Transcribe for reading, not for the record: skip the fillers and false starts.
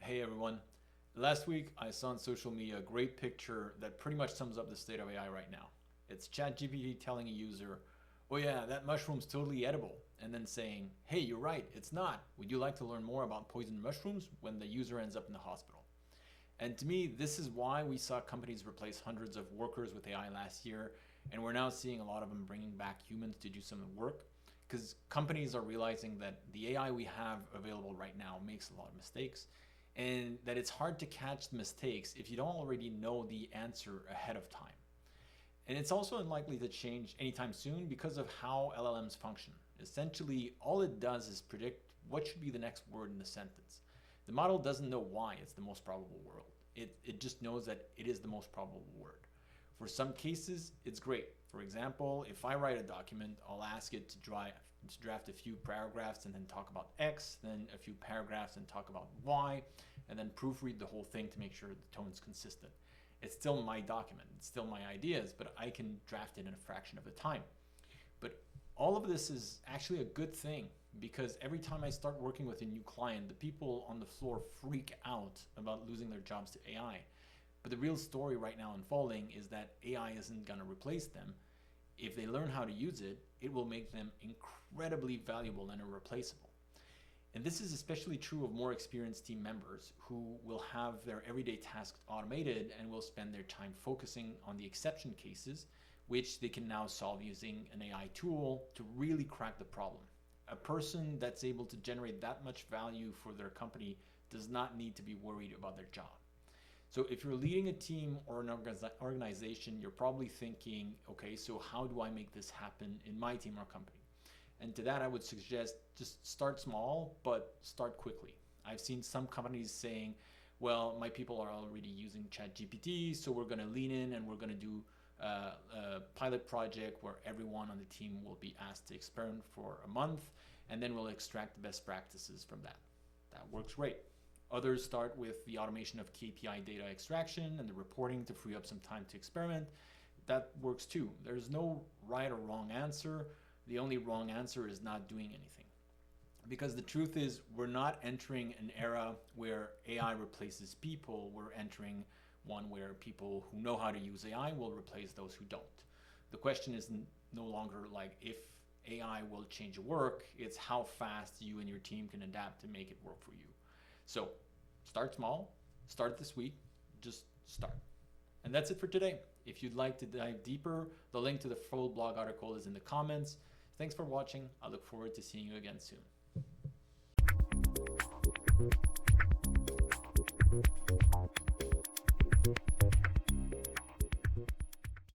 Hey everyone. Last week I saw on social media a great picture that pretty much sums up the state of AI right now. It's ChatGPT telling a user, oh yeah, that mushroom's totally edible, and then saying, hey, you're right, it's not. Would you like to learn more about poisoned mushrooms when the user ends up in the hospital? And to me, this is why we saw companies replace hundreds of workers with AI last year, and we're now seeing a lot of them bringing back humans to do some of the work. Because companies are realizing that the AI we have available right now makes a lot of mistakes, and that it's hard to catch the mistakes if you don't already know the answer ahead of time. And it's also unlikely to change anytime soon because of how LLMs function. Essentially, all it does is predict what should be the next word in the sentence. The model doesn't know why it's the most probable word. It just knows that it is the most probable word. For some cases, it's great. For example, if I write a document, I'll ask it to draft a few paragraphs and then talk about X, then a few paragraphs and talk about Y, and then proofread the whole thing to make sure the tone's consistent. It's still my document, it's still my ideas, but I can draft it in a fraction of the time. But all of this is actually a good thing because every time I start working with a new client, the people on the floor freak out about losing their jobs to AI. But the real story right now unfolding is that AI isn't going to replace them. If they learn how to use it, it will make them incredibly valuable and irreplaceable. And this is especially true of more experienced team members who will have their everyday tasks automated and will spend their time focusing on the exception cases, which they can now solve using an AI tool to really crack the problem. A person that's able to generate that much value for their company does not need to be worried about their job. So if you're leading a team or an organization, you're probably thinking, okay, so how do I make this happen in my team or company? And to that, I would suggest just start small, but start quickly. I've seen some companies saying, well, my people are already using ChatGPT, so we're going to lean in and we're going to do a pilot project where everyone on the team will be asked to experiment for a month, and then we'll extract the best practices from that. That works great. Others start with the automation of KPI data extraction and the reporting to free up some time to experiment. That works too. There's no right or wrong answer. The only wrong answer is not doing anything. Because the truth is, we're not entering an era where AI replaces people. We're entering one where people who know how to use AI will replace those who don't. The question is no longer like if AI will change your work, it's how fast you and your team can adapt to make it work for you. So start small, start this week, just start. And that's it for today. If you'd like to dive deeper, the link to the full blog article is in the comments. Thanks for watching. I look forward to seeing you again soon.